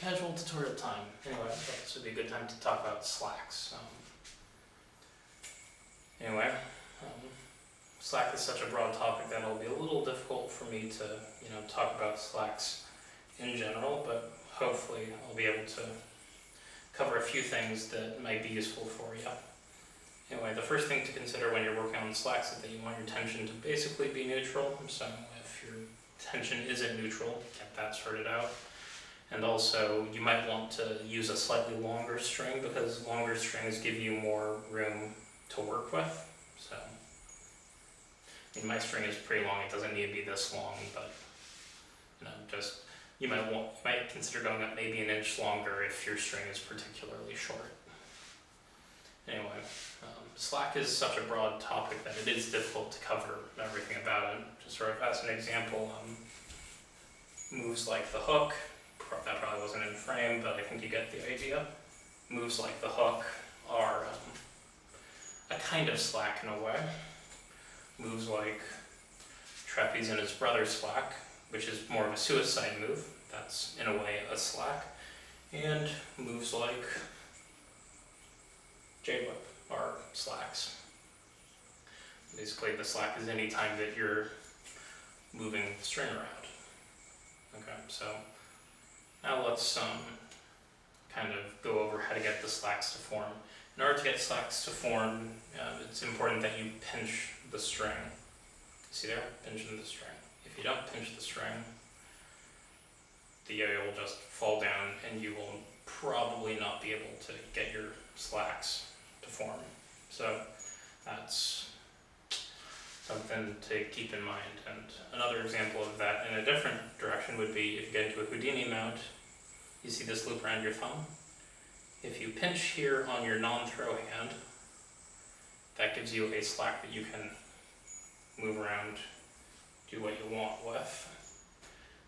casual tutorial time. Anyway, I thought this would be a good time to talk about slacks. Slack is such a broad topic that it'll be a little difficult for me to, talk about slacks in general, but hopefully I'll be able to cover a few things that might be useful for you. Anyway, the first thing to consider when you're working on slacks is that you want your tension to basically be neutral. So if your tension isn't neutral, get that sorted out. And also, you might want to use a slightly longer string because longer strings give you more room to work with. So, my string is pretty long. It doesn't need to be this long, but you might consider going up maybe an inch longer if your string is particularly short. Anyway, Slack is such a broad topic that it is difficult to cover everything about it. Just sort of as an example, moves like the hook. That probably wasn't in frame, but I think you get the idea. Moves like the hook are a kind of slack in a way. Moves like trapeze and his brother slack, which is more of a suicide move. That's in a way a slack. And moves like J-whip are slacks. Basically, the slack is any time that you're moving the string around. Okay, so now let's kind of go over how to get the slacks to form. In order to get slacks to form, it's important that you pinch the string. See there? Pinching the string. If you don't pinch the string, the yo-yo will just fall down and you will probably not be able to get your slacks to form. So that's something to keep in mind. And another example of that in a different direction would be if you get into a Houdini mount, you see this loop around your thumb. If you pinch here on your non-throw hand, that gives you a slack that you can move around, do what you want with.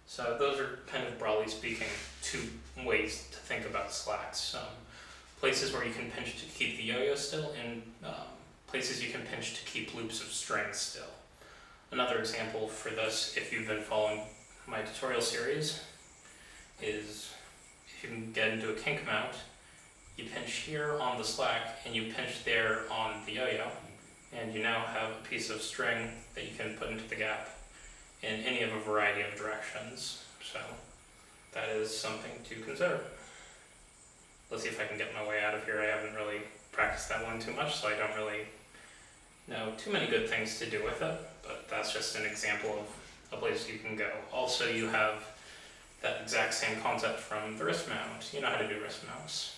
So those are kind of broadly speaking two ways to think about slacks. Places where you can pinch to keep the yo-yo still, and places you can pinch to keep loops of string still. Another example for this, if you've been following my tutorial series, is if you can get into a kink mount, you pinch here on the slack and you pinch there on the yo-yo, and you now have a piece of string that you can put into the gap in any of a variety of directions. So that is something to consider. Let's see if I can get my way out of here. I haven't really practiced that one too much, so I don't really know too many good things to do with it, but that's just an example of a place you can go. Also, you have that exact same concept from the wrist mount. You know how to do wrist mounts.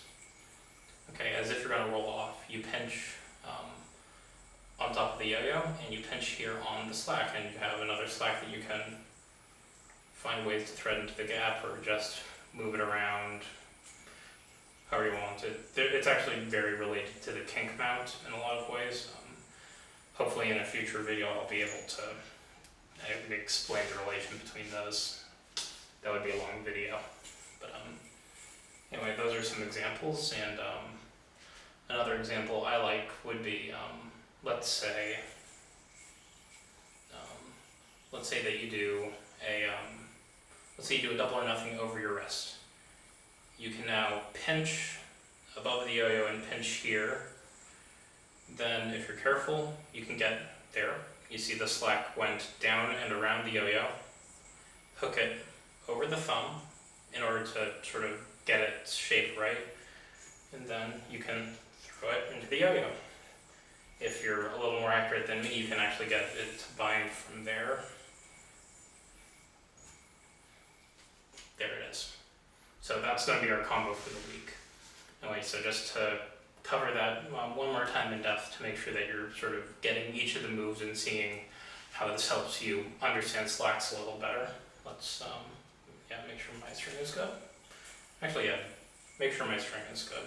Okay, as if you're going to roll off, you pinch on top of the yo-yo, and you pinch here on the slack, and you have another slack that you can find ways to thread into the gap or just move it around however you want it. It's actually very related to the kink mount in a lot of ways. Hopefully in a future video I'll be able to explain the relation between those. That would be a long video. But anyway, those are some examples, and another example I like would be, let's say that you do a double or nothing over your wrist. You can now pinch above the yo-yo and pinch here. Then, if you're careful, you can get there. You see the slack went down and around the yo-yo. Hook it over the thumb in order to sort of get its shape right. And then you can throw it into the yo-yo. If you're a little more accurate than me, you can actually get it to bind from there. There it is. So that's going to be our combo for the week. Anyway, so just to cover that one more time in depth to make sure that you're sort of getting each of the moves and seeing how this helps you understand slacks a little better. Let's make sure my string is good. Actually, make sure my string is good.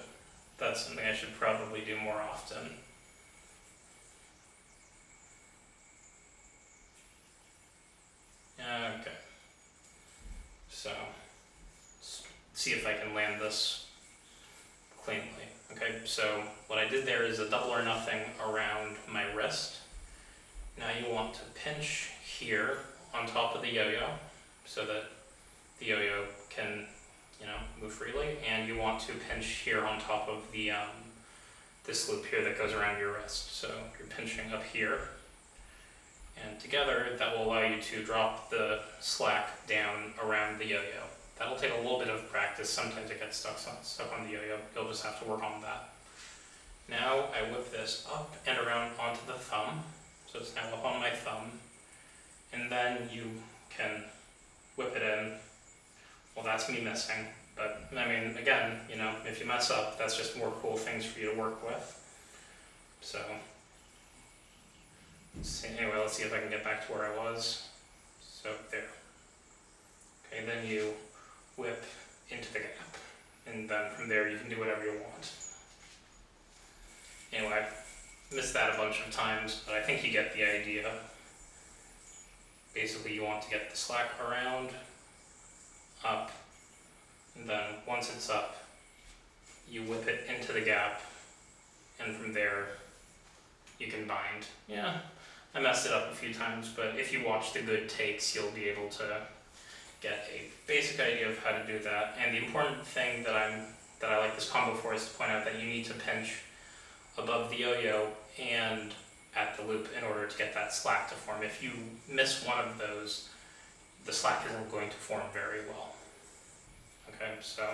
That's something I should probably do more often. Okay. So, let's see if I can land this cleanly. Okay, so what I did there is a double or nothing around my wrist. Now you want to pinch here on top of the yo-yo so that the yo-yo can, move freely. want to pinch here on top of the this loop here that goes around your wrist. So you're pinching up here, and together that will allow you to drop the slack down around the yo-yo. That'll take a little bit of practice. Sometimes it gets stuck on the yo-yo. You'll just have to work on that. Now I whip this up and around onto the thumb. So it's now up on my thumb. And then you can whip it in. Well, that's me missing. But, I mean, again, you know, if you mess up, that's just more cool things for you to work with. So, anyway, let's see if I can get back to where I was. So, there. Okay, then you whip into the gap. And then from there you can do whatever you want. Anyway, I've missed that a bunch of times, but I think you get the idea. Basically, you want to get the slack around, up, and then once it's up, you whip it into the gap, and from there, you can bind. Yeah, I messed it up a few times, but if you watch the good takes, you'll be able to get a basic idea of how to do that. And the important thing that I like this combo for is to point out that you need to pinch above the yo-yo and at the loop in order to get that slack to form. If you miss one of those, the slack isn't going to form very well. Okay, so,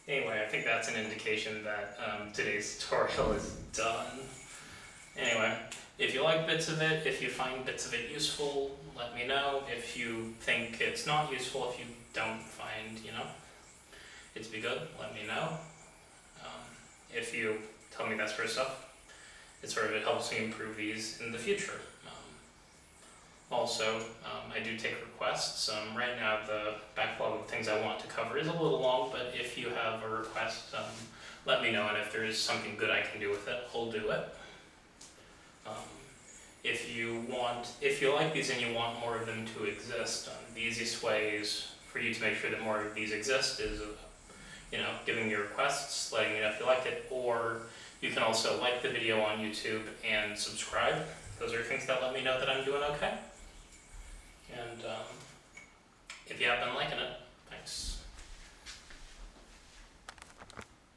anyway, I think that's an indication that today's tutorial is done. Anyway, if you like bits of it, if you find bits of it useful, let me know. If you think it's not useful, if you don't find, you know, it to be good, let me know. If you tell me that sort of stuff, it helps me improve these in the future. Also, I do take requests. Right now the backlog of things I want to cover is a little long, but if you have a request, let me know, and if there is something good I can do with it, I'll do it. If you like these and you want more of them to exist, the easiest ways for you to make sure that more of these exist is, you know, giving me requests, letting me know if you liked it, or you can also like the video on YouTube and subscribe. Those are things that let me know that I'm doing okay. And if you have been liking it, thanks.